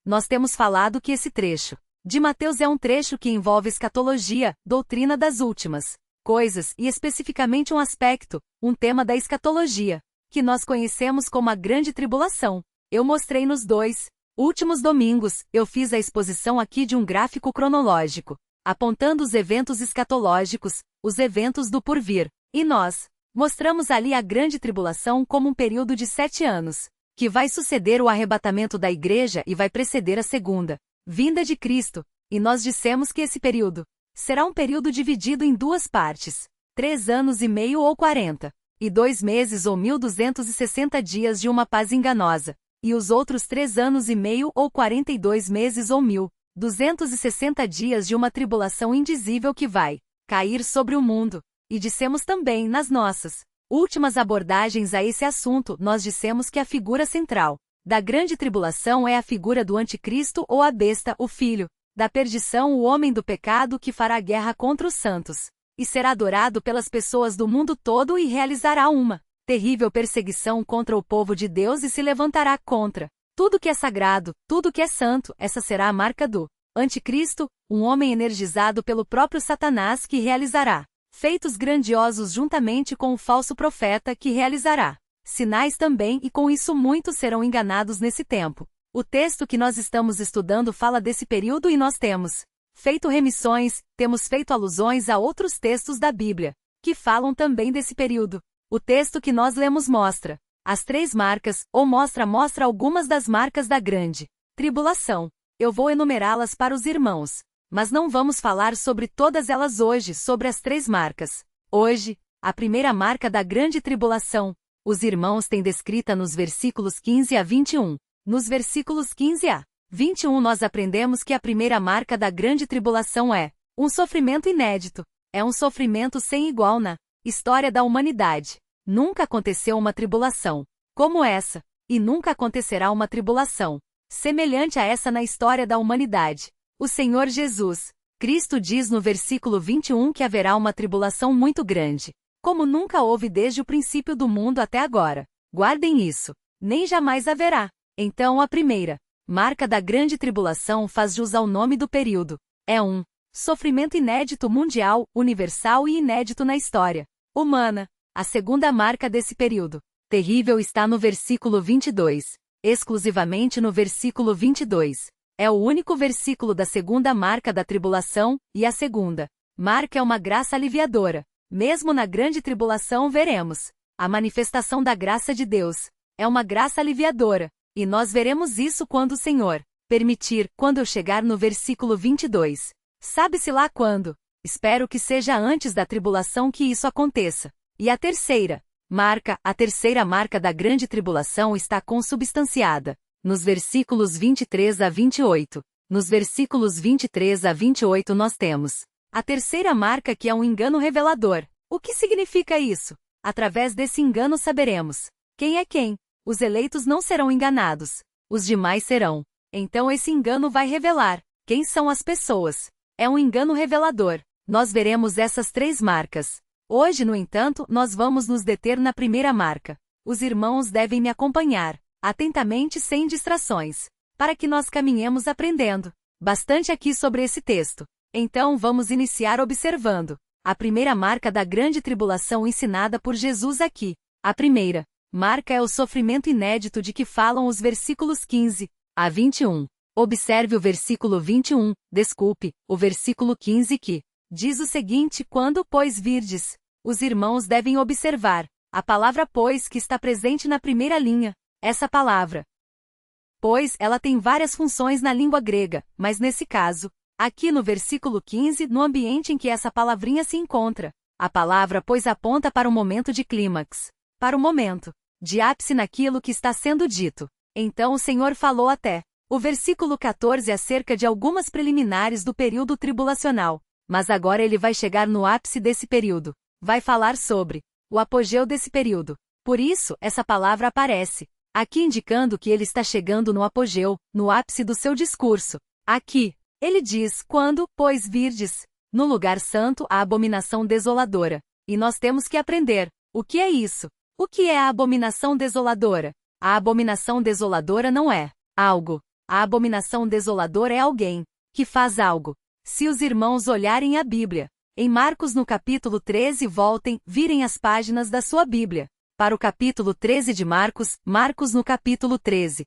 nós temos falado que esse trecho de Mateus é um trecho que envolve escatologia, doutrina das últimas coisas e especificamente um aspecto, um tema da escatologia, que nós conhecemos como a Grande Tribulação. Eu mostrei nos 2 últimos domingos, eu fiz a exposição aqui de um gráfico cronológico, apontando os eventos escatológicos, os eventos do porvir, e nós mostramos ali a Grande Tribulação como um período de 7 anos, que vai suceder o arrebatamento da igreja e vai preceder a segunda vinda de Cristo, e nós dissemos que esse período será um período dividido em 2 partes, 3 anos e meio ou 40, e 2 meses ou 1260 dias de uma paz enganosa, e os outros 3 anos e meio ou 42 meses ou 1260 dias de uma tribulação indizível que vai cair sobre o mundo. E dissemos também nas nossas últimas abordagens a esse assunto, nós dissemos que a figura central da grande tribulação é a figura do anticristo ou a besta, o filho da perdição, o homem do pecado que fará guerra contra os santos, e será adorado pelas pessoas do mundo todo e realizará uma terrível perseguição contra o povo de Deus e se levantará contra tudo que é sagrado, tudo que é santo. Essa será a marca do anticristo, um homem energizado pelo próprio Satanás que realizará feitos grandiosos juntamente com o falso profeta que realizará sinais também, e com isso muitos serão enganados nesse tempo. O texto que nós estamos estudando fala desse período e nós temos feito remissões, temos feito alusões a outros textos da Bíblia que falam também desse período. O texto que nós lemos mostra as 3 marcas, ou mostra algumas das marcas da grande tribulação. Eu vou enumerá-las para os irmãos, mas não vamos falar sobre todas elas hoje, sobre as 3 marcas. Hoje, a primeira marca da grande tribulação, os irmãos têm descrita nos versículos 15 a 21. Nos versículos 15 a 21 nós aprendemos que a primeira marca da grande tribulação é um sofrimento inédito. É um sofrimento sem igual na história da humanidade. Nunca aconteceu uma tribulação como essa, e nunca acontecerá uma tribulação semelhante a essa na história da humanidade. O Senhor Jesus Cristo diz no versículo 21 que haverá uma tribulação muito grande, como nunca houve desde o princípio do mundo até agora. Guardem isso. Nem jamais haverá. Então a primeira marca da grande tribulação faz jus ao nome do período. É um sofrimento inédito mundial, universal e inédito na história humana. A segunda marca desse período terrível está no versículo 22. Exclusivamente no versículo 22. É o único versículo da segunda marca da tribulação, e a segunda marca é uma graça aliviadora. Mesmo na grande tribulação veremos a manifestação da graça de Deus. É uma graça aliviadora, e nós veremos isso quando o Senhor permitir, quando eu chegar no versículo 22. Sabe-se lá quando. Espero que seja antes da tribulação que isso aconteça. E a terceira marca da grande tribulação está consubstanciada nos versículos 23 a 28. Nos versículos 23 a 28 nós temos a terceira marca, que é um engano revelador. O que significa isso? Através desse engano saberemos quem é quem. Os eleitos não serão enganados, os demais serão. Então esse engano vai revelar quem são as pessoas. É um engano revelador. Nós veremos essas 3 marcas. Hoje, no entanto, nós vamos nos deter na primeira marca. Os irmãos devem me acompanhar atentamente, sem distrações, para que nós caminhemos aprendendo bastante aqui sobre esse texto. Então vamos iniciar observando a primeira marca da grande tribulação ensinada por Jesus aqui. A primeira marca é o sofrimento inédito de que falam os versículos 15 a 21. Observe o versículo 21, o versículo 15 que diz o seguinte: quando, pois, virdes. Os irmãos devem observar a palavra pois que está presente na primeira linha. Essa palavra pois, ela tem várias funções na língua grega, mas nesse caso, aqui no versículo 15, no ambiente em que essa palavrinha se encontra, a palavra pois aponta para o momento de clímax, para o momento de ápice naquilo que está sendo dito. Então o Senhor falou até o versículo 14 acerca de algumas preliminares do período tribulacional, mas agora ele vai chegar no ápice desse período. Vai falar sobre o apogeu desse período. Por isso, essa palavra aparece aqui indicando que ele está chegando no apogeu, no ápice do seu discurso. Aqui, ele diz: quando, pois, virdes no lugar santo a abominação desoladora. E nós temos que aprender o que é isso. O que é a abominação desoladora? A abominação desoladora não é algo A abominação desoladora é alguém que faz algo. Se os irmãos olharem a Bíblia, em Marcos no capítulo 13 virem as páginas da sua Bíblia. Para o capítulo 13 de Marcos, Marcos no capítulo 13.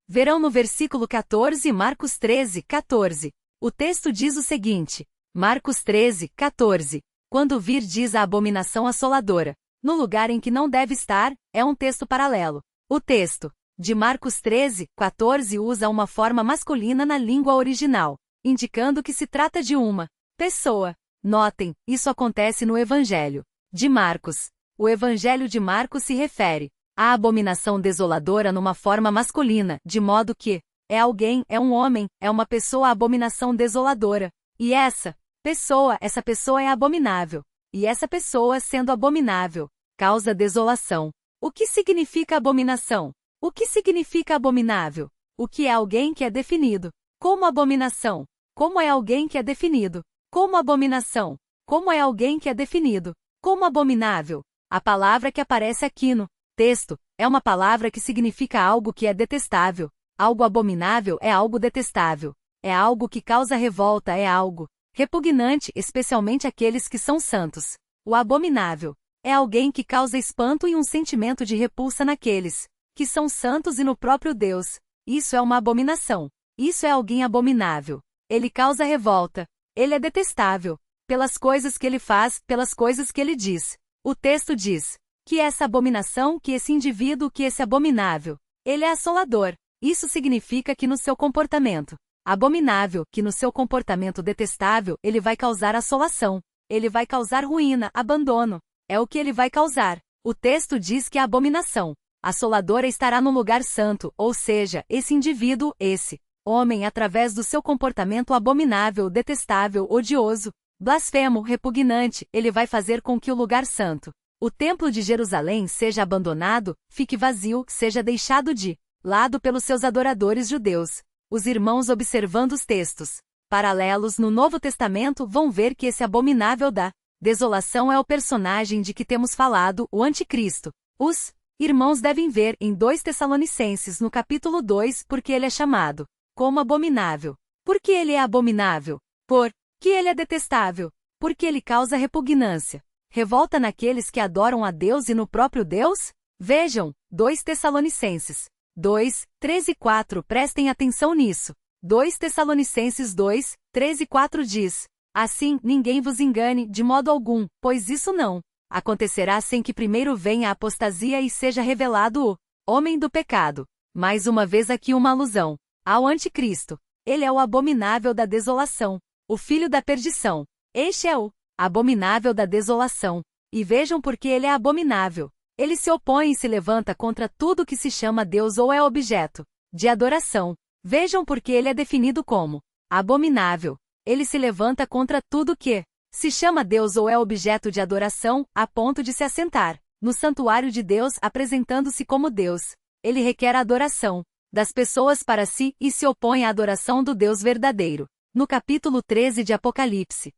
Verão no versículo 14 Marcos 13, 14. O texto diz o seguinte, Marcos 13, 14. Quando vir diz a abominação assoladora, no lugar em que não deve estar, é um texto paralelo. O texto de Marcos 13, 14 usa uma forma masculina na língua original, indicando que se trata de uma pessoa. Notem, isso acontece no Evangelho de Marcos. O Evangelho de Marcos se refere à abominação desoladora numa forma masculina, de modo que é alguém, é um homem, é uma pessoa a abominação desoladora. E essa pessoa é abominável. E essa pessoa, sendo abominável, causa desolação. O que significa abominação? O que significa abominável? O que é alguém que é definido como abominação? Como é alguém que é definido como abominação? Como é alguém que é definido como abominável? A palavra que aparece aqui no texto é uma palavra que significa algo que é detestável. Algo abominável é algo detestável. É algo que causa revolta, é algo repugnante, especialmente aqueles que são santos. O abominável é alguém que causa espanto e um sentimento de repulsa naqueles que são santos e no próprio Deus. Isso é uma abominação. Isso é alguém abominável. Ele causa revolta. Ele é detestável. Pelas coisas que ele faz, pelas coisas que ele diz. O texto diz que essa abominação, que esse indivíduo, que esse abominável, ele é assolador. Isso significa que no seu comportamento abominável, que no seu comportamento detestável, ele vai causar assolação. Ele vai causar ruína, abandono. É o que ele vai causar. O texto diz que a abominação assoladora estará no lugar santo, ou seja, esse indivíduo, esse homem, através do seu comportamento abominável, detestável, odioso, blasfemo, repugnante, ele vai fazer com que o lugar santo, o templo de Jerusalém, seja abandonado, fique vazio, seja deixado de lado pelos seus adoradores judeus. Os irmãos, observando os textos paralelos no Novo Testamento, vão ver que esse abominável da desolação é o personagem de que temos falado, o Anticristo. Os irmãos devem ver em 2 Tessalonicenses, no capítulo 2, porque ele é chamado como abominável. Por que ele é abominável? Por que ele é detestável? Porque ele causa repugnância, revolta naqueles que adoram a Deus e no próprio Deus? Vejam, 2 Tessalonicenses 2, 13 e 4, prestem atenção nisso. 2 Tessalonicenses 2, 13 e 4 diz: Assim, ninguém vos engane, de modo algum, pois isso não acontecerá sem que primeiro venha a apostasia e seja revelado o homem do pecado. Mais uma vez aqui uma alusão ao Anticristo. Ele é o abominável da desolação, o filho da perdição. Este é o abominável da desolação. E vejam porque ele é abominável. Ele se opõe e se levanta contra tudo que se chama Deus ou é objeto de adoração. Vejam porque ele é definido como abominável. Ele se levanta contra tudo que se chama Deus ou é objeto de adoração, a ponto de se assentar no santuário de Deus, apresentando-se como Deus. Ele requer a adoração das pessoas para si e se opõe à adoração do Deus verdadeiro. No capítulo 13 de Apocalipse,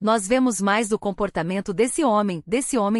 nós vemos mais do comportamento desse homem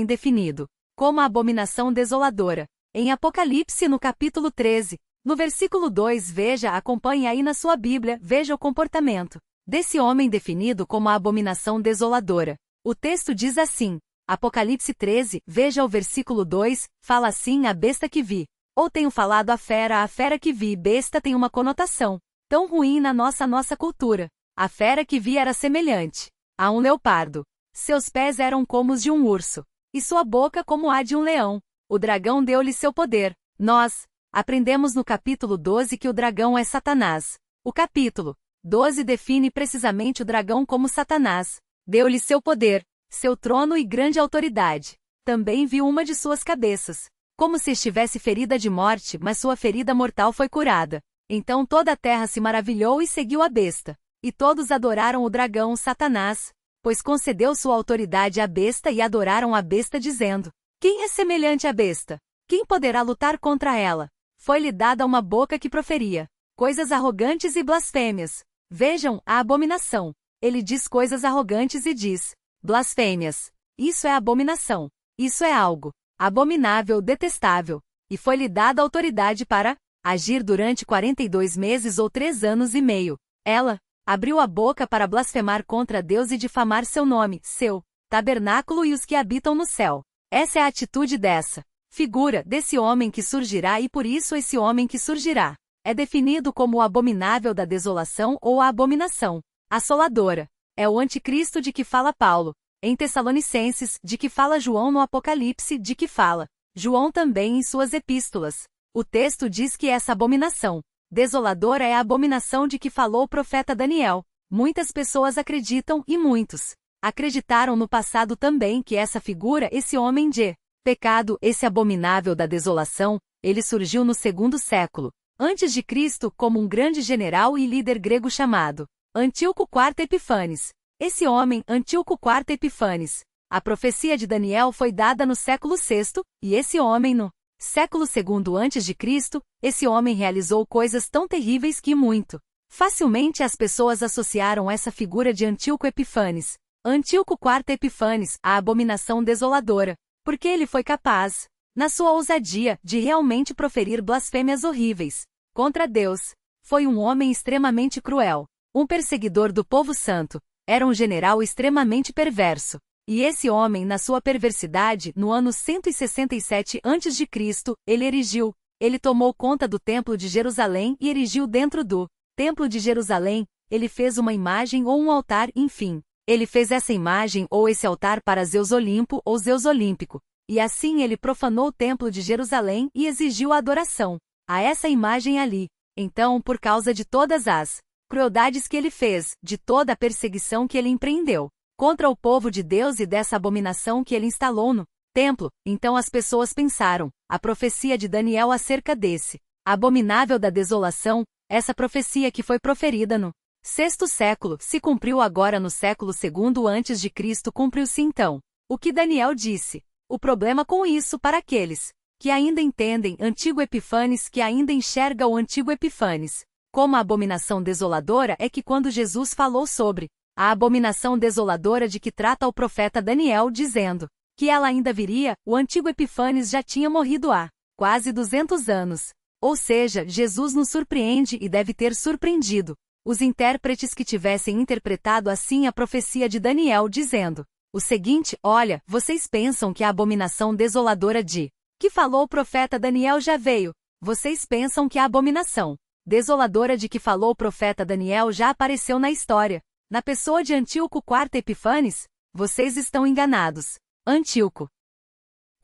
definido como a abominação desoladora. Em Apocalipse, no capítulo 13, no versículo 2, acompanhe aí na sua Bíblia, veja o comportamento desse homem definido como a abominação desoladora. O texto diz assim, Apocalipse 13, veja o versículo 2, fala assim: a besta que vi. Ou tenho falado a fera que vi. Besta tem uma conotação tão ruim na nossa cultura. A fera que vi era semelhante a um leopardo. Seus pés eram como os de um urso, e sua boca como a de um leão. O dragão deu-lhe seu poder. Nós aprendemos no capítulo 12 que o dragão é Satanás. O capítulo 12 define precisamente o dragão como Satanás. Deu-lhe seu poder, seu trono e grande autoridade. Também viu uma de suas cabeças, como se estivesse ferida de morte, mas sua ferida mortal foi curada. Então toda a terra se maravilhou e seguiu a besta. E todos adoraram o dragão, Satanás, pois concedeu sua autoridade à besta e adoraram a besta dizendo: quem é semelhante à besta? Quem poderá lutar contra ela? Foi-lhe dada uma boca que proferia coisas arrogantes e blasfêmias. Vejam, a abominação. Ele diz coisas arrogantes e diz blasfêmias. Isso é abominação. Isso é algo abominável, detestável. E foi-lhe dada autoridade para agir durante 42 meses ou 3 anos e meio. Ela abriu a boca para blasfemar contra Deus e difamar seu nome, seu tabernáculo e os que habitam no céu. Essa é a atitude dessa figura, desse homem que surgirá, e por isso esse homem que surgirá é definido como o abominável da desolação ou a abominação assoladora. É o anticristo de que fala Paulo em Tessalonicenses, de que fala João no Apocalipse, de que fala João também em suas epístolas. O texto diz que essa abominação desoladora é a abominação de que falou o profeta Daniel. Muitas pessoas acreditam, e muitos acreditaram no passado também, que essa figura, esse homem de pecado, esse abominável da desolação, ele surgiu no 2º século antes de Cristo como um grande general e líder grego chamado Antíoco IV Epifanes. Esse homem, Antíoco IV Epifanes, a profecia de Daniel foi dada no século VI, e esse homem no século II antes de Cristo, esse homem realizou coisas tão terríveis que muito facilmente as pessoas associaram essa figura de Antíoco Epifanes, Antíoco IV Epifanes, à abominação desoladora, porque ele foi capaz, na sua ousadia, de realmente proferir blasfêmias horríveis contra Deus. Foi um homem extremamente cruel, um perseguidor do povo santo, era um general extremamente perverso. E esse homem, na sua perversidade, no ano 167 a.C., ele tomou conta do Templo de Jerusalém e erigiu dentro do Templo de Jerusalém, ele fez uma imagem ou um altar, enfim. Ele fez essa imagem ou esse altar para Zeus Olimpo ou Zeus Olímpico, e assim ele profanou o Templo de Jerusalém e exigiu a adoração a essa imagem ali. Então, por causa de todas as crueldades que ele fez, de toda a perseguição que ele empreendeu contra o povo de Deus e dessa abominação que ele instalou no templo, então as pessoas pensaram, a profecia de Daniel acerca desse abominável da desolação, essa profecia que foi proferida no 6º século, se cumpriu agora no século II antes de Cristo, cumpriu-se então o que Daniel disse. O problema com isso para aqueles que ainda entendem Antigo Epifanes, que ainda enxerga o Antigo Epifanes como a abominação desoladora, é que quando Jesus falou sobre a abominação desoladora de que trata o profeta Daniel, dizendo que ela ainda viria, o Antigo Epifanes já tinha morrido há quase 200 anos. Ou seja, Jesus nos surpreende e deve ter surpreendido os intérpretes que tivessem interpretado assim a profecia de Daniel, dizendo o seguinte: olha, vocês pensam que a abominação desoladora de que falou o profeta Daniel já veio. Vocês pensam que a abominação desoladora de que falou o profeta Daniel já apareceu na história, na pessoa de Antíoco IV Epifanes? Vocês estão enganados. Antíoco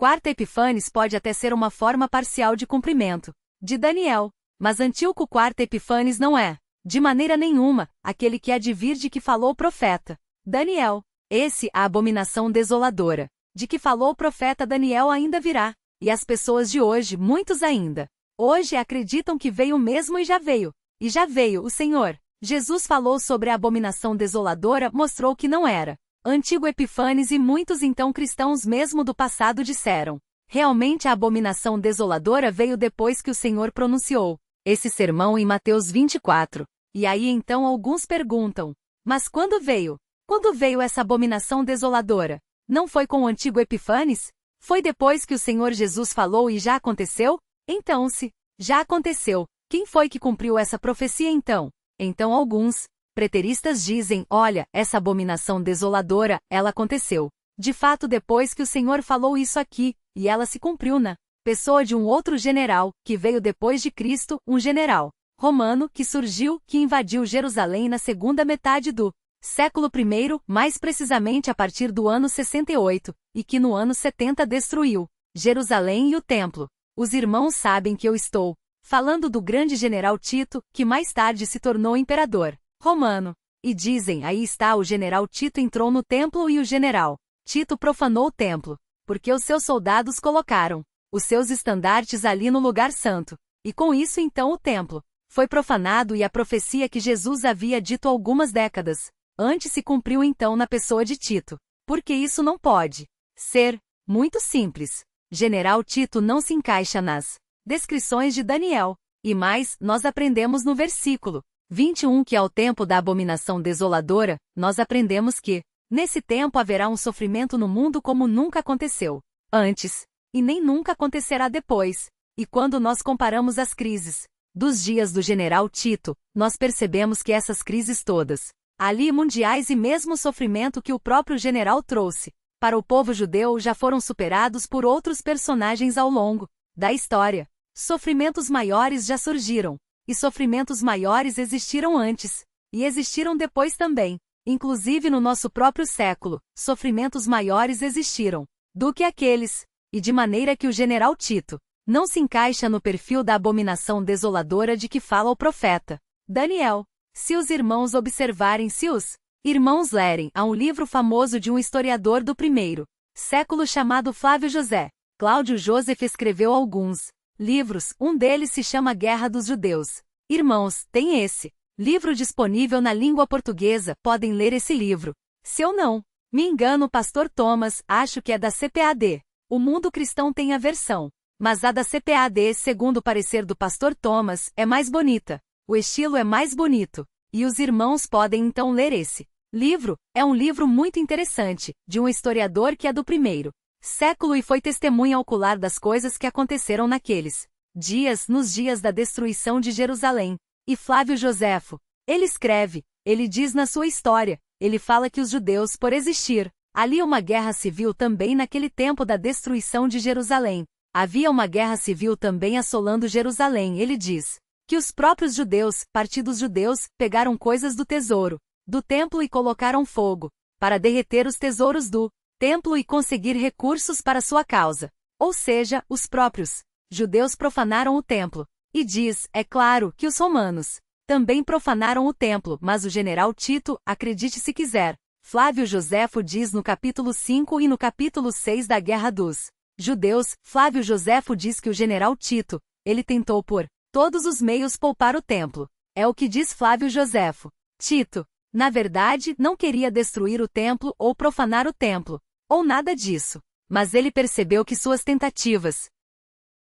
IV Epifanes pode até ser uma forma parcial de cumprimento de Daniel, mas Antíoco IV Epifanes não é, de maneira nenhuma, aquele que há de vir de que falou o profeta Daniel. Esse, a abominação desoladora de que falou o profeta Daniel, ainda virá, e as pessoas de hoje, muitos ainda hoje, acreditam que veio mesmo e já veio o Senhor. Jesus falou sobre a abominação desoladora, mostrou que não era Antigo Epifanes, e muitos então cristãos mesmo do passado disseram: realmente a abominação desoladora veio depois que o Senhor pronunciou esse sermão em Mateus 24. E aí então alguns perguntam: mas quando veio? Quando veio essa abominação desoladora? Não foi com o Antigo Epifanes? Foi depois que o Senhor Jesus falou e já aconteceu? Então, se já aconteceu, quem foi que cumpriu essa profecia então? Então alguns preteristas dizem: olha, essa abominação desoladora, ela aconteceu de fato depois que o Senhor falou isso aqui, e ela se cumpriu na pessoa de um outro general, que veio depois de Cristo, um general romano que surgiu, que invadiu Jerusalém na segunda metade do século I, mais precisamente a partir do ano 68, e que no ano 70 destruiu Jerusalém e o templo. Os irmãos sabem que eu estou falando do grande general Tito, que mais tarde se tornou imperador romano. E dizem: aí está, o general Tito entrou no templo e o general Tito profanou o templo, porque os seus soldados colocaram os seus estandartes ali no lugar santo. E com isso então o templo foi profanado, e a profecia que Jesus havia dito algumas décadas antes se cumpriu então na pessoa de Tito. Porque isso não pode ser muito simples. General Tito não se encaixa nas descrições de Daniel. E mais, nós aprendemos no versículo 21 que ao tempo da abominação desoladora, nós aprendemos que nesse tempo haverá um sofrimento no mundo como nunca aconteceu antes, e nem nunca acontecerá depois. E quando nós comparamos as crises dos dias do general Tito, nós percebemos que essas crises todas, ali mundiais e mesmo o sofrimento que o próprio general trouxe para o povo judeu já foram superados por outros personagens ao longo da história. Sofrimentos maiores já surgiram, e sofrimentos maiores existiram antes, e existiram depois também. Inclusive no nosso próprio século, sofrimentos maiores existiram do que aqueles, e de maneira que o general Tito não se encaixa no perfil da abominação desoladora de que fala o profeta Daniel. Se os irmãos observarem, se os irmãos lerem, há um livro famoso de um historiador do primeiro século chamado Flávio José. Cláudio Joseph escreveu alguns livros, um deles se chama Guerra dos Judeus. Irmãos, tem esse livro disponível na língua portuguesa, podem ler esse livro. Se eu não me engano, pastor Thomas, acho que é da CPAD. O Mundo Cristão tem a versão, mas a da CPAD, segundo o parecer do pastor Thomas, é mais bonita. O estilo é mais bonito, e os irmãos podem então ler esse livro. É um livro muito interessante, de um historiador que é do primeiro século e foi testemunha ocular das coisas que aconteceram naqueles dias, nos dias da destruição de Jerusalém. E Flávio Joséfo, ele escreve, ele diz na sua história, ele fala que os judeus, por existir ali uma guerra civil também naquele tempo da destruição de Jerusalém, havia uma guerra civil também assolando Jerusalém. Ele diz que os próprios judeus, partidos judeus, pegaram coisas do tesouro do templo e colocaram fogo para derreter os tesouros do templo e conseguir recursos para sua causa. Ou seja, os próprios judeus profanaram o templo. E diz, é claro, que os romanos também profanaram o templo, mas o general Tito, acredite se quiser, Flávio Joséfo diz no capítulo 5 e no capítulo 6 da Guerra dos Judeus, Flávio Joséfo diz que o general Tito, ele tentou por todos os meios poupar o templo. É o que diz Flávio Joséfo. Tito, na verdade, não queria destruir o templo ou profanar o templo, ou nada disso, mas ele percebeu que suas tentativas,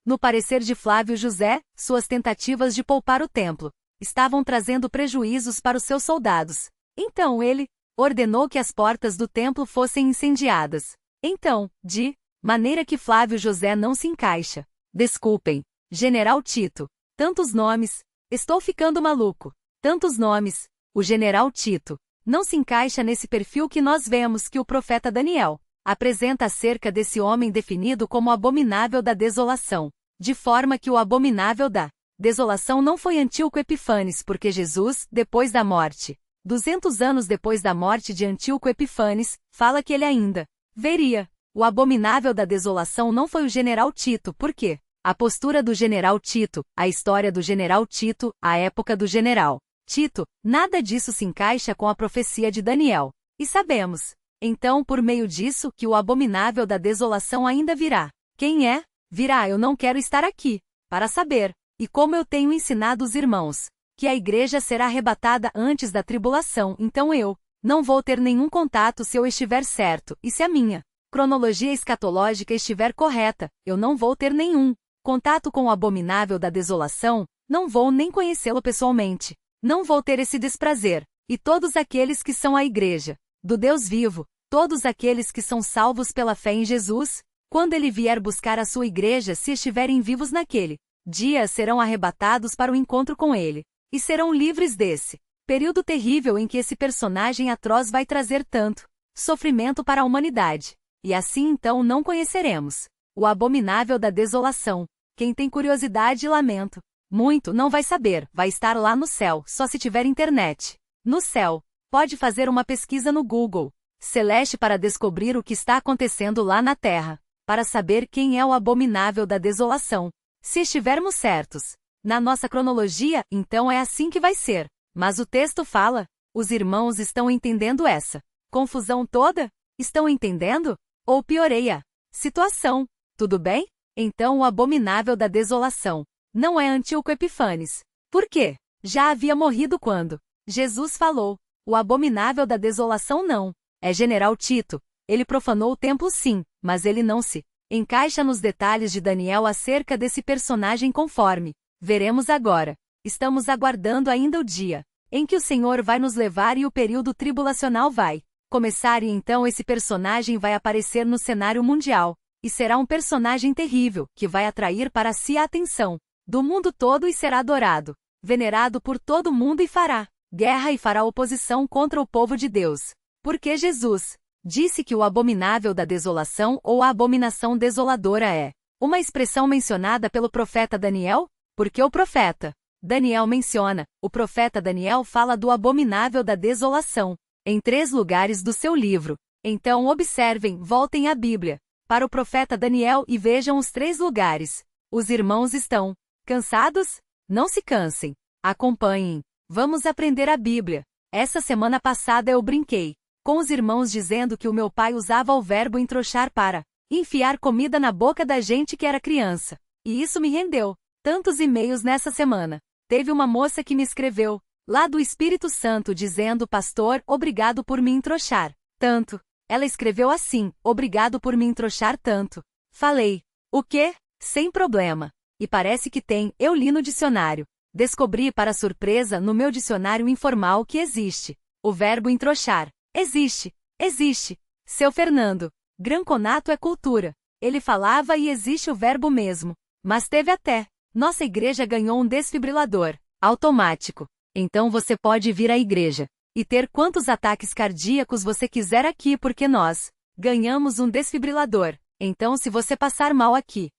no parecer de Flávio José, suas tentativas de poupar o templo estavam trazendo prejuízos para os seus soldados. Então ele ordenou que as portas do templo fossem incendiadas. Então, de maneira que Flávio José não se encaixa. Desculpem, general Tito. Tantos nomes. Estou ficando maluco. Tantos nomes. O general Tito não se encaixa nesse perfil que nós vemos que o profeta Daniel apresenta acerca desse homem definido como abominável da desolação, de forma que o abominável da desolação não foi Antíoco Epifanes, porque Jesus, depois da morte, 200 anos depois da morte de Antíoco Epifanes, fala que ele ainda veria. O abominável da desolação não foi o general Tito, porque a postura do general Tito, a história do general Tito, a época do general Tito, nada disso se encaixa com a profecia de Daniel. E sabemos, então, por meio disso, que o abominável da desolação ainda virá. Quem é? Virá. Eu não quero estar aqui para saber. E como eu tenho ensinado os irmãos, que a igreja será arrebatada antes da tribulação, então eu não vou ter nenhum contato se eu estiver certo, e se a minha cronologia escatológica estiver correta, eu não vou ter nenhum contato com o abominável da desolação, não vou nem conhecê-lo pessoalmente. Não vou ter esse desprazer. E todos aqueles que são a igreja do Deus vivo, todos aqueles que são salvos pela fé em Jesus, quando ele vier buscar a sua igreja, se estiverem vivos naquele dia, serão arrebatados para o encontro com ele, e serão livres desse período terrível em que esse personagem atroz vai trazer tanto sofrimento para a humanidade. E assim então não conheceremos o abominável da desolação. Quem tem curiosidade e lamento muito não vai saber, vai estar lá no céu, só se tiver internet. No céu, pode fazer uma pesquisa no Google Celeste para descobrir o que está acontecendo lá na Terra, para saber quem é o abominável da desolação. Se estivermos certos na nossa cronologia, então é assim que vai ser. Mas o texto fala, os irmãos estão entendendo essa confusão toda? Estão entendendo? Ou piorei a situação? Tudo bem? Então o abominável da desolação não é Antíoco Epifanes. Por quê? Já havia morrido quando Jesus falou. O abominável da desolação não. É general Tito. Ele profanou o templo sim, mas ele não se encaixa nos detalhes de Daniel acerca desse personagem conforme veremos agora. Estamos aguardando ainda o dia em que o Senhor vai nos levar e o período tribulacional vai começar e então esse personagem vai aparecer no cenário mundial. e será um personagem terrível, que vai atrair para si a atenção do mundo todo e será adorado, venerado por todo mundo e fará guerra e fará oposição contra o povo de Deus. Porque Jesus disse que o abominável da desolação ou a abominação desoladora é uma expressão mencionada pelo profeta Daniel? Porque o profeta Daniel menciona, o profeta Daniel fala do abominável da desolação em 3 lugares do seu livro. Então observem, voltem à Bíblia para o profeta Daniel e vejam os 3 lugares. Os irmãos estão cansados? Não se cansem. Acompanhem. Vamos aprender a Bíblia. Essa semana passada eu brinquei com os irmãos dizendo que o meu pai usava o verbo entrochar para enfiar comida na boca da gente que era criança. E isso me rendeu tantos e-mails nessa semana. Teve uma moça que me escreveu lá do Espírito Santo dizendo: pastor, obrigado por me entrochar tanto. Ela escreveu assim: obrigado por me entrochar tanto. Falei: o quê? Sem problema. E parece que tem, eu li no dicionário. Descobri para surpresa no meu dicionário informal que existe o verbo entrochar. Existe. Seu Fernando, Granconato é cultura. Ele falava e existe o verbo mesmo. Mas teve até. Nossa igreja ganhou um desfibrilador automático. Então você pode vir à igreja e ter quantos ataques cardíacos você quiser aqui porque nós ganhamos um desfibrilador. Então se você passar mal aqui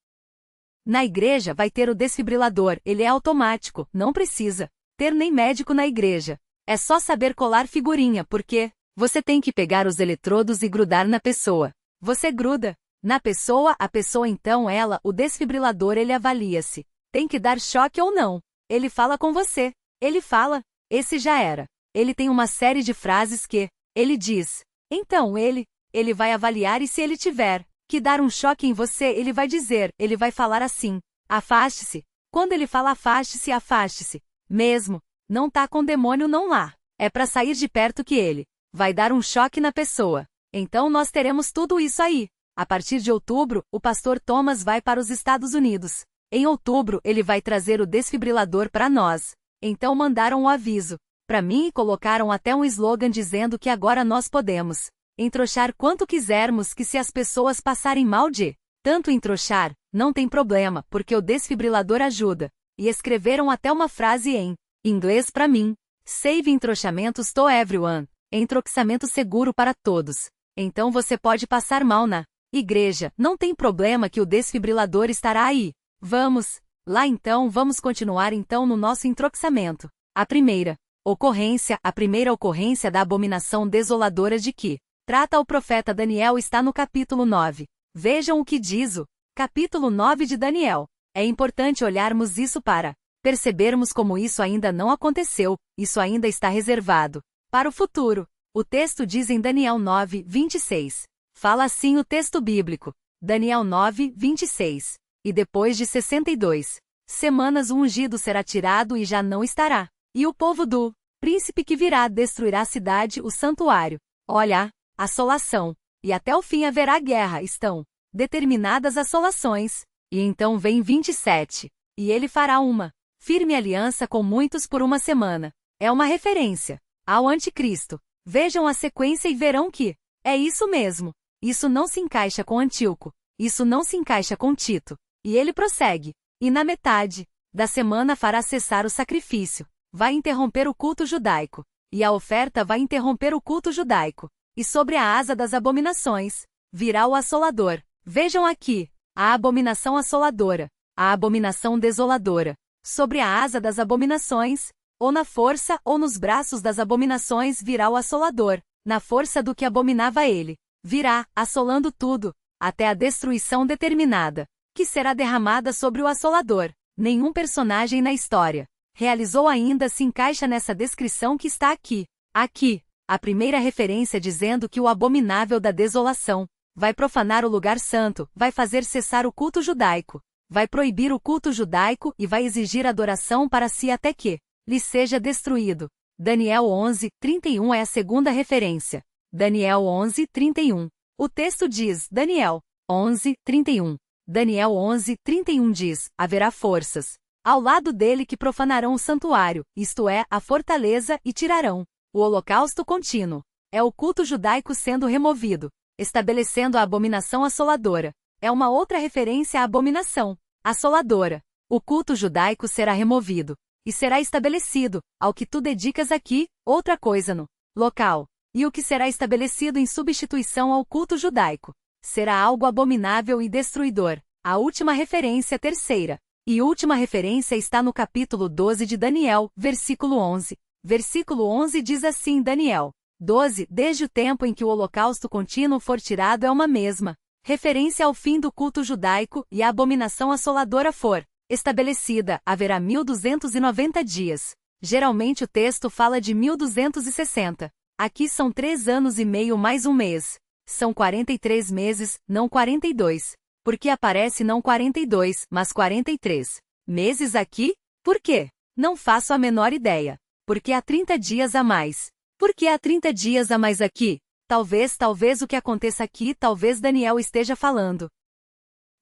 na igreja vai ter o desfibrilador, ele é automático, não precisa ter nem médico na igreja. É só saber colar figurinha porque você tem que pegar os eletrodos e grudar na pessoa. Você gruda na pessoa, a pessoa então o desfibrilador ele avalia-se. Tem que dar choque ou não. Ele fala com você. Ele fala, esse já era. Ele tem uma série de frases que ele diz. Então ele vai avaliar e se ele tiver que dar um choque em você, ele vai dizer, ele vai falar assim: afaste-se. Quando ele fala afaste-se, afaste-se. Mesmo, não tá com demônio não lá. É para sair de perto que ele vai dar um choque na pessoa. Então nós teremos tudo isso aí. A partir de outubro, o pastor Thomas vai para os Estados Unidos. Em outubro, ele vai trazer o desfibrilador para nós. Então mandaram o aviso para mim e colocaram até um slogan dizendo que agora nós podemos entrochar quanto quisermos, que se as pessoas passarem mal de tanto entrochar, não tem problema, porque o desfibrilador ajuda. E escreveram até uma frase em inglês para mim: Save entrochamentos to everyone. Entroxamento seguro para todos. Então você pode passar mal na igreja, não tem problema que o desfibrilador estará aí. Vamos lá então, vamos continuar então no nosso entroxamento. A primeira ocorrência da abominação desoladora de que trata o profeta Daniel está no capítulo 9. Vejam o que diz o capítulo 9 de Daniel. É importante olharmos isso para percebermos como isso ainda não aconteceu, isso ainda está reservado para o futuro. O texto diz em Daniel 9, 26. Fala assim o texto bíblico. Daniel 9, 26. E depois de 62 semanas o ungido será tirado e já não estará. E o povo do príncipe que virá destruirá a cidade, o santuário. Olha, assolação. E até o fim haverá guerra, estão determinadas assolações. E então vem 27. E ele fará uma firme aliança com muitos por uma semana. É uma referência ao anticristo. Vejam a sequência e verão que é isso mesmo. Isso não se encaixa com Antíoco. Isso não se encaixa com Tito. E ele prossegue. E na metade da semana fará cessar o sacrifício. Vai interromper o culto judaico. E a oferta vai interromper o culto judaico. E sobre a asa das abominações virá o assolador. Vejam aqui. A abominação assoladora. A abominação desoladora. Sobre a asa das abominações, ou na força ou nos braços das abominações virá o assolador. Na força do que abominava ele. Virá, assolando tudo, até a destruição determinada, que será derramada sobre o assolador. Nenhum personagem na história realizou ainda se encaixa nessa descrição que está aqui. Aqui, a primeira referência dizendo que o abominável da desolação vai profanar o lugar santo, vai fazer cessar o culto judaico, vai proibir o culto judaico e vai exigir adoração para si até que lhe seja destruído. Daniel 11, 31 é a segunda referência. Daniel 11, 31. O texto diz, Daniel 11, 31. Daniel 11, 31 diz, haverá forças ao lado dele que profanarão o santuário, isto é, a fortaleza, e tirarão o holocausto contínuo. É o culto judaico sendo removido, estabelecendo a abominação assoladora. é uma outra referência à abominação assoladora. O culto judaico será removido, e será estabelecido, ao que tu dedicas aqui, outra coisa no local. E o que será estabelecido em substituição ao culto judaico será algo abominável e destruidor. A última referência, terceira e última referência, está no capítulo 12 de Daniel, versículo 11. Versículo 11 diz assim: Daniel 12, desde o tempo em que o holocausto contínuo for tirado é uma mesma referência ao fim do culto judaico, e a abominação assoladora for estabelecida, haverá 1290 dias. Geralmente o texto fala de 1260. Aqui são 3 anos e meio mais um mês. São 43 meses, não 42. Porque aparece não 42, mas 43 meses aqui? Por quê? Não faço a menor ideia. Porque há 30 dias a mais. Por que há 30 dias a mais aqui? Talvez o que aconteça aqui, talvez Daniel esteja falando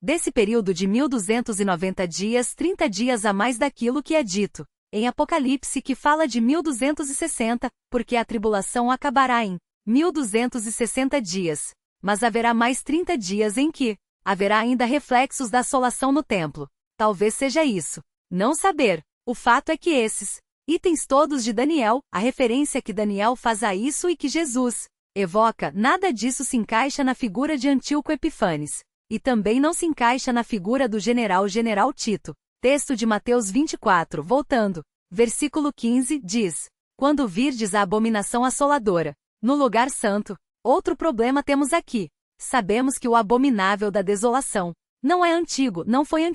desse período de 1290 dias, 30 dias a mais daquilo que é dito em Apocalipse, que fala de 1260, porque a tribulação acabará em 1260 dias. Mas haverá mais 30 dias em que haverá ainda reflexos da assolação no templo. Talvez seja isso. Não saber. O fato é que esses itens todos de Daniel, a referência que Daniel faz a isso e que Jesus evoca, nada disso se encaixa na figura de Antíoco Epifanes. E também não se encaixa na figura do general Tito. Texto de Mateus 24, voltando. Versículo 15, diz: Quando virdes a abominação assoladora no lugar santo. Outro problema temos aqui. Sabemos que o abominável da desolação não é antigo, não foi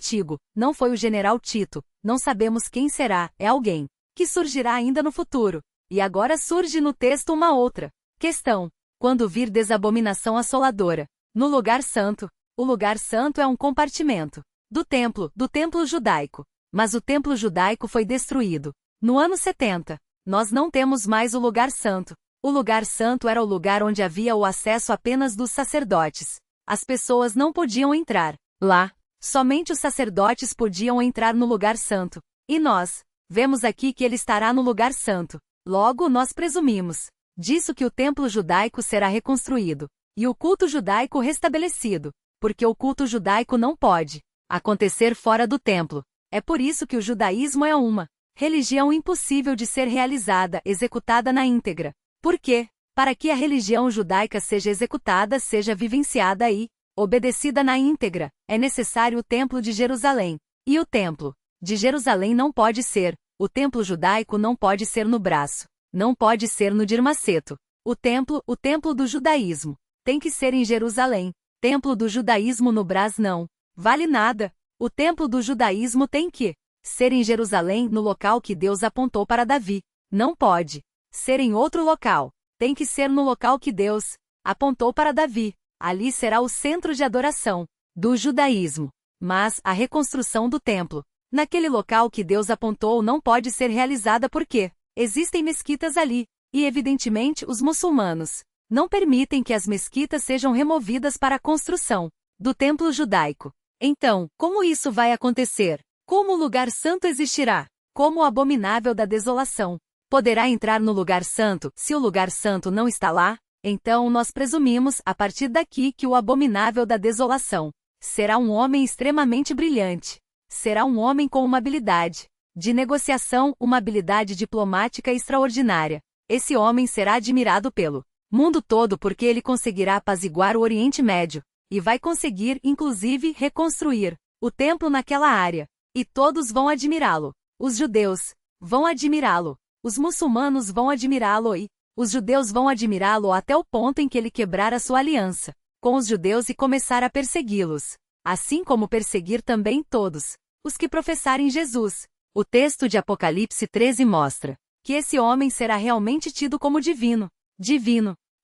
o general Tito, não sabemos quem será, é alguém que surgirá ainda no futuro. E agora surge no texto uma outra questão. Quando virdes abominação assoladora no lugar santo, o lugar santo é um compartimento do templo judaico. Mas o templo judaico foi destruído no ano 70. Nós não temos mais o lugar santo. O lugar santo era o lugar onde havia o acesso apenas dos sacerdotes. As pessoas não podiam entrar lá. Somente os sacerdotes podiam entrar no lugar santo. E nós vemos aqui que ele estará no lugar santo. Logo, nós presumimos disso que o templo judaico será reconstruído e o culto judaico restabelecido, porque o culto judaico não pode acontecer fora do templo. É por isso que o judaísmo é uma religião impossível de ser realizada, executada na íntegra. Por quê? Para que a religião judaica seja executada, seja vivenciada e obedecida na íntegra, é necessário o templo de Jerusalém. E o templo de Jerusalém não pode ser, o templo judaico não pode ser no braço, não pode ser no Dirmaceto. O templo do judaísmo tem que ser em Jerusalém. Templo do judaísmo no Brás não vale nada. O templo do judaísmo tem que ser em Jerusalém, no local que Deus apontou para Davi. Não pode ser em outro local. Tem que ser no local que Deus apontou para Davi. Ali será o centro de adoração do judaísmo. Mas a reconstrução do templo naquele local que Deus apontou não pode ser realizada porque existem mesquitas ali, e evidentemente os muçulmanos não permitem que as mesquitas sejam removidas para a construção do templo judaico. Então, como isso vai acontecer? Como o lugar santo existirá? Como o abominável da desolação poderá entrar no lugar santo, se o lugar santo não está lá? Então nós presumimos, a partir daqui, que o abominável da desolação será um homem extremamente brilhante. Será um homem com uma habilidade de negociação, uma habilidade diplomática extraordinária. Esse homem será admirado pelo mundo todo porque ele conseguirá apaziguar o Oriente Médio, e vai conseguir, inclusive, reconstruir o templo naquela área. E todos vão admirá-lo. Os judeus vão admirá-lo. Os muçulmanos vão admirá-lo e os judeus vão admirá-lo até o ponto em que ele quebrar a sua aliança com os judeus e começar a persegui-los. Assim como perseguir também todos os que professarem Jesus. O texto de Apocalipse 13 mostra que esse homem será realmente tido como divino,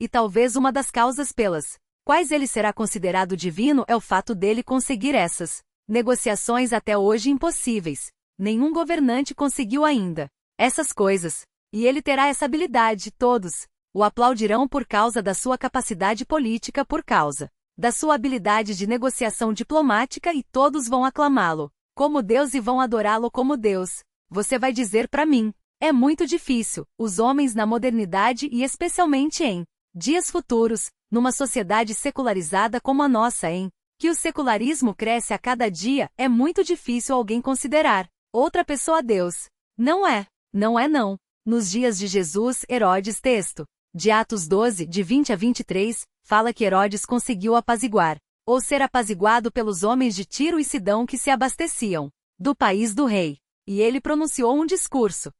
e talvez uma das causas pelas quais ele será considerado divino é o fato dele conseguir essas negociações até hoje impossíveis. Nenhum governante conseguiu ainda essas coisas, e ele terá essa habilidade. Todos o aplaudirão por causa da sua capacidade política, por causa da sua habilidade de negociação diplomática, e todos vão aclamá-lo como Deus e vão adorá-lo como Deus. Você vai dizer para mim, é muito difícil. Os homens na modernidade e especialmente em dias futuros, numa sociedade secularizada como a nossa, em Que o secularismo cresce a cada dia, é muito difícil alguém considerar outra pessoa Deus. Não é. Não é não. Nos dias de Jesus, Herodes, texto de Atos 12, de 20 a 23, fala que Herodes conseguiu apaziguar, ou ser apaziguado pelos homens de Tiro e Sidão que se abasteciam do país do rei. E ele pronunciou um discurso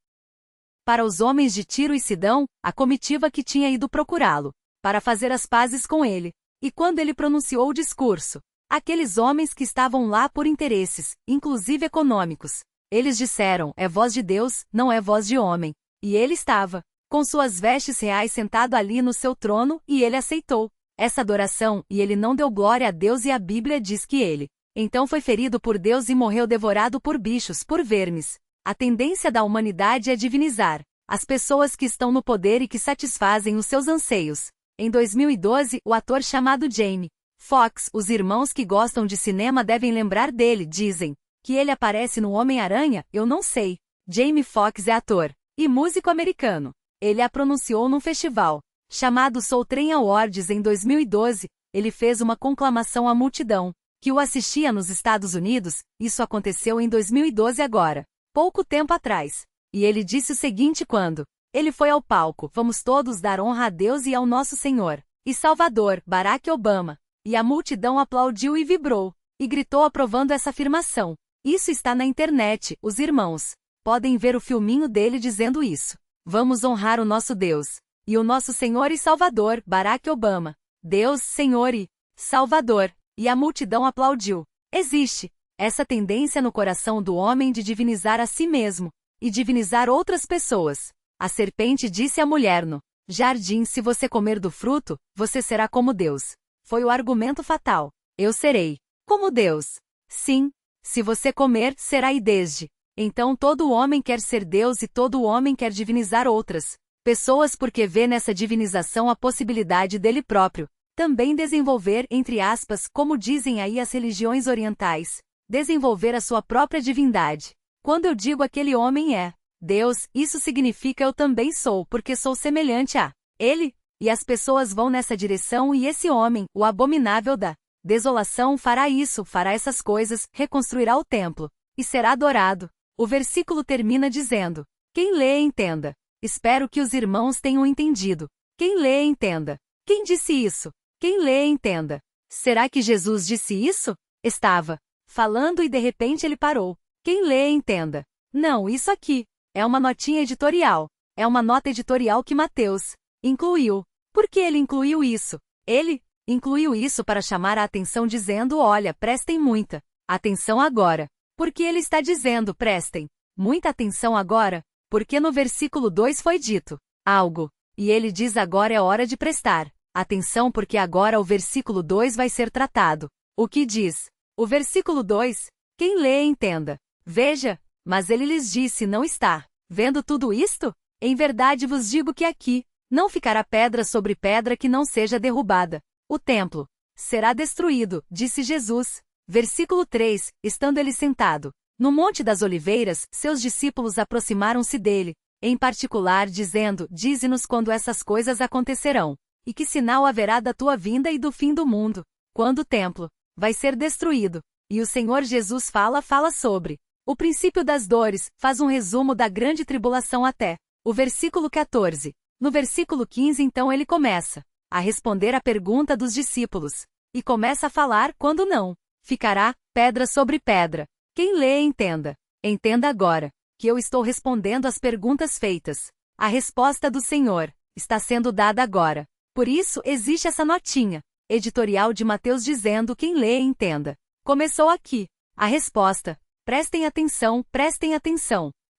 para os homens de Tiro e Sidão, a comitiva que tinha ido procurá-lo, para fazer as pazes com ele. E quando ele pronunciou o discurso, aqueles homens que estavam lá por interesses, inclusive econômicos, eles disseram, é voz de Deus, não é voz de homem. E ele estava com suas vestes reais sentado ali no seu trono, e ele aceitou essa adoração, e ele não deu glória a Deus, e a Bíblia diz que ele então foi ferido por Deus e morreu devorado por bichos, por vermes. A tendência da humanidade é divinizar as pessoas que estão no poder e que satisfazem os seus anseios. Em 2012, o ator chamado Jamie Foxx, os irmãos que gostam de cinema devem lembrar dele, dizem que ele aparece no Homem-Aranha, eu não sei. Jamie Foxx é ator e músico americano. Ele a pronunciou num festival chamado Soul Train Awards em 2012. Ele fez uma conclamação à multidão que o assistia nos Estados Unidos. Isso aconteceu em 2012 agora, pouco tempo atrás. E ele disse o seguinte quando ele foi ao palco: vamos todos dar honra a Deus e ao nosso Senhor e Salvador, Barack Obama. E a multidão aplaudiu e vibrou, e gritou aprovando essa afirmação. Isso está na internet, os irmãos podem ver o filminho dele dizendo isso. Vamos honrar o nosso Deus e o nosso Senhor e Salvador, Barack Obama. Deus, Senhor e Salvador. E a multidão aplaudiu. Existe essa tendência no coração do homem de divinizar a si mesmo e divinizar outras pessoas. A serpente disse à mulher no jardim: se você comer do fruto, você será como Deus. Foi o argumento fatal. Eu serei como Deus. Sim, se você comer, será. E desde então todo homem quer ser Deus e todo homem quer divinizar outras pessoas porque vê nessa divinização a possibilidade dele próprio também desenvolver, entre aspas, como dizem aí as religiões orientais, desenvolver a sua própria divindade. Quando eu digo aquele homem é Deus, isso significa eu também sou, porque sou semelhante a ele, e as pessoas vão nessa direção e esse homem, o abominável da desolação, fará isso, fará essas coisas, reconstruirá o templo e será adorado. O versículo termina dizendo: quem lê, entenda. Espero que os irmãos tenham entendido. Quem lê, entenda. Quem disse isso? Quem lê, entenda. Será que Jesus disse isso? Estava falando e de repente ele parou. Quem lê, entenda. Não, isso aqui é uma notinha editorial. É uma nota editorial que Mateus incluiu. Por que ele incluiu isso? Ele incluiu isso para chamar a atenção dizendo: olha, prestem muita atenção agora. Porque ele está dizendo: prestem muita atenção agora, porque no versículo 2 foi dito algo, e ele diz: agora é hora de prestar atenção, porque agora o versículo 2 vai ser tratado. O que diz o versículo 2? Quem lê, entenda. Veja, mas ele lhes disse: não está vendo tudo isto? Em verdade vos digo que aqui não ficará pedra sobre pedra que não seja derrubada. O templo será destruído, disse Jesus. Versículo 3, estando ele sentado no Monte das Oliveiras, seus discípulos aproximaram-se dele, em particular dizendo: dize-nos quando essas coisas acontecerão, e que sinal haverá da tua vinda e do fim do mundo, quando o templo vai ser destruído. E o Senhor Jesus fala sobre o princípio das dores, faz um resumo da grande tribulação até o versículo 14. No versículo 15 então ele começa a responder à pergunta dos discípulos, e começa a falar quando não ficará pedra sobre pedra. Quem lê, entenda. Entenda agora que eu estou respondendo às perguntas feitas. A resposta do Senhor está sendo dada agora. Por isso existe essa notinha editorial de Mateus dizendo: quem lê, entenda. Começou aqui a resposta. Prestem atenção,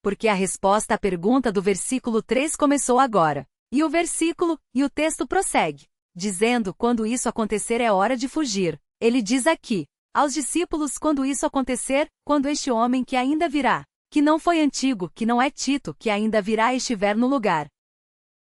porque a resposta à pergunta do versículo 3 começou agora. E o versículo, e o texto prossegue, dizendo: quando isso acontecer é hora de fugir. Ele diz aqui aos discípulos: quando isso acontecer, quando este homem que ainda virá, que não foi antigo, que não é Tito, que ainda virá, estiver no lugar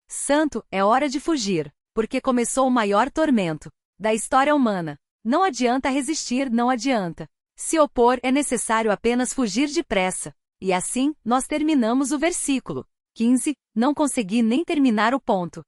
santo, é hora de fugir, porque começou o maior tormento da história humana. Não adianta resistir, não adianta se opor, é necessário apenas fugir depressa. E assim, nós terminamos o versículo 15, não consegui nem terminar o ponto.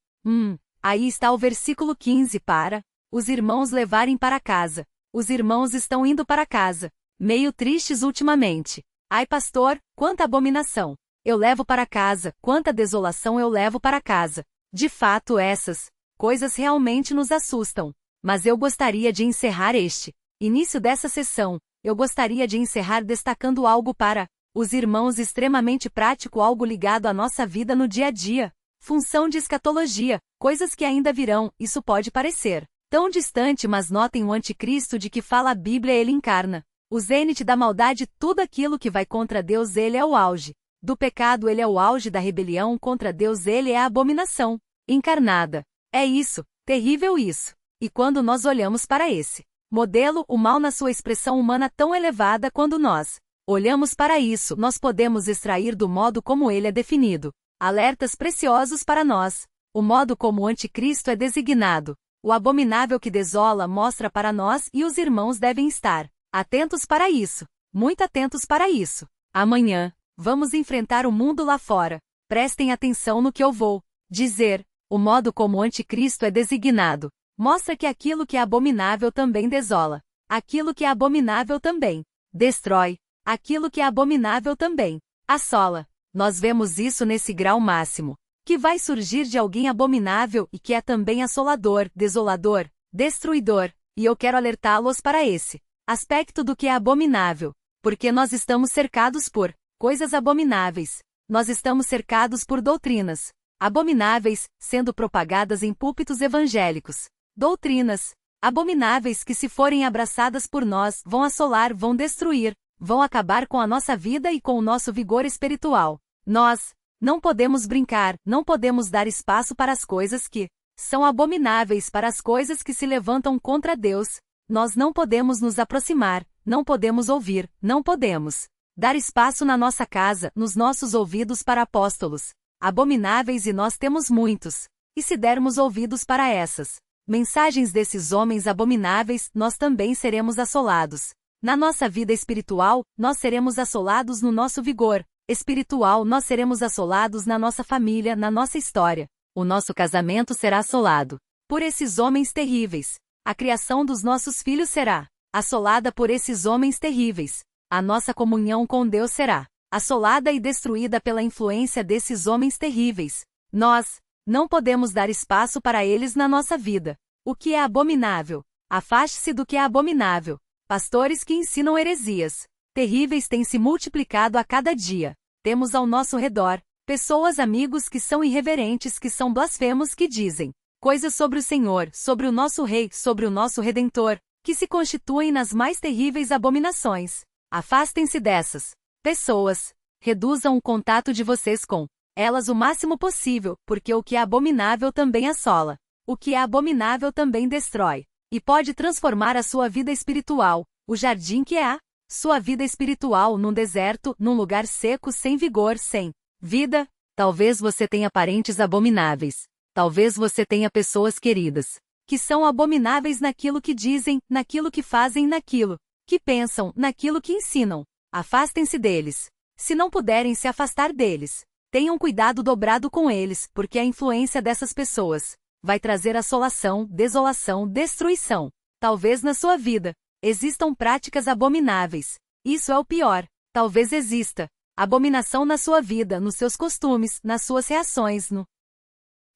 Aí está o versículo 15 para os irmãos levarem para casa. Os irmãos estão indo para casa, meio tristes ultimamente. Ai, pastor, quanta abominação! Eu levo para casa, quanta desolação eu levo para casa. De fato, essas coisas realmente nos assustam. Mas eu gostaria de encerrar este início dessa sessão. Eu gostaria de encerrar destacando algo para os irmãos extremamente prático, algo ligado à nossa vida no dia a dia. Função de escatologia, coisas que ainda virão. Isso pode parecer tão distante, mas notem o anticristo de que fala a Bíblia, ele encarna o zênite da maldade, tudo aquilo que vai contra Deus, ele é o auge do pecado, ele é o auge da rebelião contra Deus, ele é a abominação encarnada. É isso, terrível isso. E quando nós olhamos para esse modelo, o mal na sua expressão humana tão elevada, quando nós olhamos para isso, nós podemos extrair do modo como ele é definido alertas preciosos para nós. O modo como o anticristo é designado, o abominável que desola, mostra para nós, e os irmãos devem estar atentos para isso, muito atentos para isso. Amanhã, vamos enfrentar o mundo lá fora. Prestem atenção no que eu vou dizer. O modo como o anticristo é designado mostra que aquilo que é abominável também desola. Aquilo que é abominável também destrói. Aquilo que é abominável também assola. Nós vemos isso nesse grau máximo, que vai surgir de alguém abominável e que é também assolador, desolador, destruidor. E eu quero alertá-los para esse aspecto do que é abominável, porque nós estamos cercados por coisas abomináveis. Nós estamos cercados por doutrinas abomináveis, sendo propagadas em púlpitos evangélicos. Doutrinas abomináveis que, se forem abraçadas por nós, vão assolar, vão destruir, vão acabar com a nossa vida e com o nosso vigor espiritual. Nós não podemos brincar, não podemos dar espaço para as coisas que são abomináveis, para as coisas que se levantam contra Deus. Nós não podemos nos aproximar, não podemos ouvir, não podemos dar espaço na nossa casa, nos nossos ouvidos para apóstolos abomináveis, e nós temos muitos. E se dermos ouvidos para essas mensagens desses homens abomináveis, nós também seremos assolados. Na nossa vida espiritual, nós seremos assolados no nosso vigor espiritual, nós seremos assolados na nossa família, na nossa história. O nosso casamento será assolado por esses homens terríveis. A criação dos nossos filhos será assolada por esses homens terríveis. A nossa comunhão com Deus será assolada e destruída pela influência desses homens terríveis. Nós não podemos dar espaço para eles na nossa vida. O que é abominável? Afaste-se do que é abominável. Pastores que ensinam heresias terríveis têm se multiplicado a cada dia. Temos ao nosso redor pessoas, amigos que são irreverentes, que são blasfemos, que dizem coisas sobre o Senhor, sobre o nosso Rei, sobre o nosso Redentor, que se constituem nas mais terríveis abominações. Afastem-se dessas pessoas. Reduzam o contato de vocês com elas o máximo possível, porque o que é abominável também assola. O que é abominável também destrói. E pode transformar a sua vida espiritual, o jardim que é a sua vida espiritual, num deserto, num lugar seco, sem vigor, sem vida. Talvez você tenha parentes abomináveis. Talvez você tenha pessoas queridas que são abomináveis naquilo que dizem, naquilo que fazem, naquilo que pensam, naquilo que ensinam. Afastem-se deles. Se não puderem se afastar deles, tenham cuidado dobrado com eles, porque a influência dessas pessoas vai trazer assolação, desolação, destruição. Talvez na sua vida existam práticas abomináveis. Isso é o pior. Talvez exista abominação na sua vida, nos seus costumes, nas suas reações, no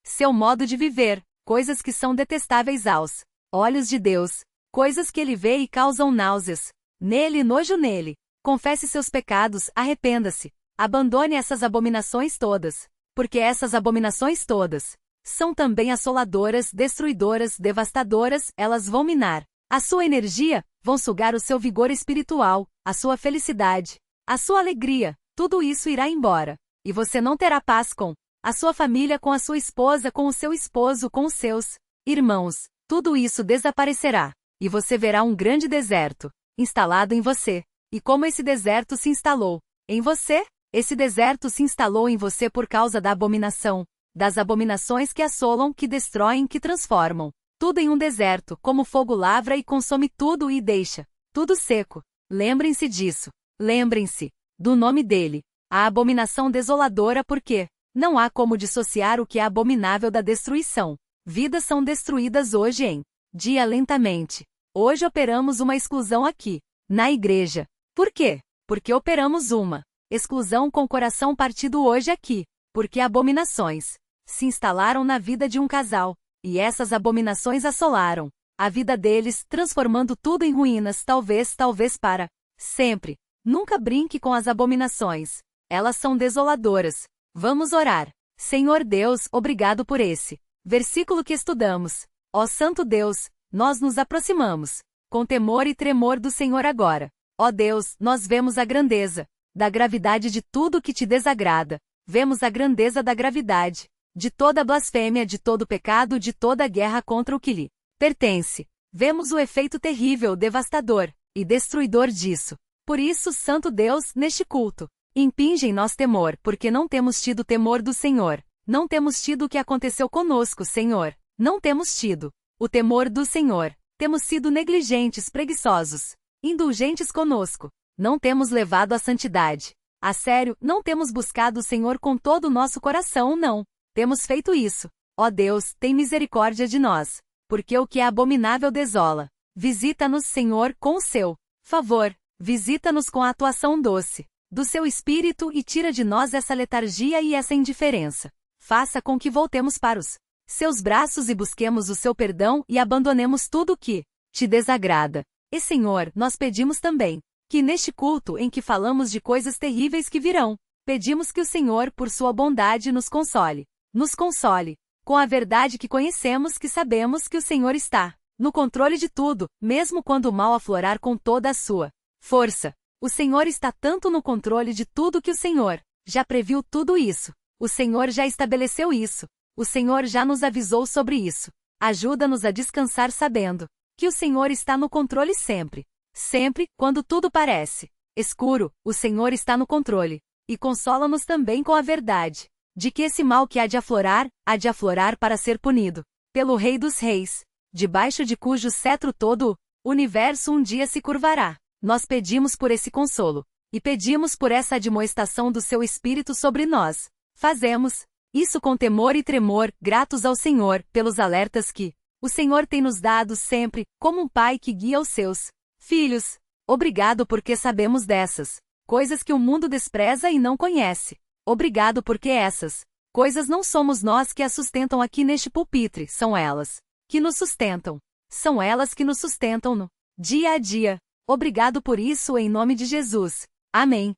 seu modo de viver, coisas que são detestáveis aos olhos de Deus, coisas que ele vê e causam náuseas nele e nojo nele. Confesse seus pecados, arrependa-se, abandone essas abominações todas, porque essas abominações todas são também assoladoras, destruidoras, devastadoras. Elas vão minar a sua energia, vão sugar o seu vigor espiritual, a sua felicidade, a sua alegria. Tudo isso irá embora, e você não terá paz com a sua família, com a sua esposa, com o seu esposo, com os seus irmãos. Tudo isso desaparecerá, e você verá um grande deserto instalado em você. E como esse deserto se instalou em você? Esse deserto se instalou em você por causa da abominação, das abominações que assolam, que destroem, que transformam tudo em um deserto, como fogo lavra e consome tudo e deixa tudo seco. Lembrem-se disso. Lembrem-se do nome dele, a abominação desoladora, porque não há como dissociar o que é abominável da destruição. Vidas são destruídas hoje em dia lentamente. Hoje operamos uma exclusão aqui, na igreja. Por quê? Porque operamos uma exclusão com o coração partido hoje aqui, porque abominações se instalaram na vida de um casal, e essas abominações assolaram a vida deles, transformando tudo em ruínas, talvez para sempre. Nunca brinque com as abominações. Elas são desoladoras. Vamos orar. Senhor Deus, obrigado por esse versículo que estudamos. Ó Santo Deus, nós nos aproximamos com temor e tremor do Senhor agora. Ó Deus, nós vemos a grandeza da gravidade de tudo que te desagrada. Vemos a grandeza da gravidade de toda blasfêmia, de todo pecado, de toda guerra contra o que lhe pertence. Vemos o efeito terrível, devastador e destruidor disso. Por isso, Santo Deus, neste culto, impinge em nós temor, porque não temos tido temor do Senhor. Não temos tido o que aconteceu conosco, Senhor. Não temos tido o temor do Senhor. Temos sido negligentes, preguiçosos, indulgentes conosco. Não temos levado a santidade a sério, não temos buscado o Senhor com todo o nosso coração, não. Temos feito isso. Ó Deus, tem misericórdia de nós, porque o que é abominável desola. Visita-nos, Senhor, com o seu favor. Visita-nos com a atuação doce do seu Espírito e tira de nós essa letargia e essa indiferença. Faça com que voltemos para os seus braços e busquemos o seu perdão e abandonemos tudo o que te desagrada. E Senhor, nós pedimos também que neste culto em que falamos de coisas terríveis que virão, pedimos que o Senhor, por sua bondade, nos console. Nos console com a verdade que conhecemos, que sabemos que o Senhor está no controle de tudo, mesmo quando o mal aflorar com toda a sua força. O Senhor está tanto no controle de tudo que o Senhor já previu tudo isso. O Senhor já estabeleceu isso. O Senhor já nos avisou sobre isso. Ajuda-nos a descansar sabendo que o Senhor está no controle sempre. Sempre, quando tudo parece escuro, o Senhor está no controle. E consola-nos também com a verdade de que esse mal que há de aflorar para ser punido pelo Rei dos Reis, debaixo de cujo cetro todo o universo um dia se curvará. Nós pedimos por esse consolo, e pedimos por essa admoestação do seu Espírito sobre nós. Fazemos isso com temor e tremor, gratos ao Senhor pelos alertas que o Senhor tem nos dado sempre, como um pai que guia os seus filhos. Obrigado porque sabemos dessas coisas que o mundo despreza e não conhece. Obrigado porque essas coisas não somos nós que as sustentam aqui neste pupitre, são elas que nos sustentam. São elas que nos sustentam no dia a dia. Obrigado por isso em nome de Jesus. Amém.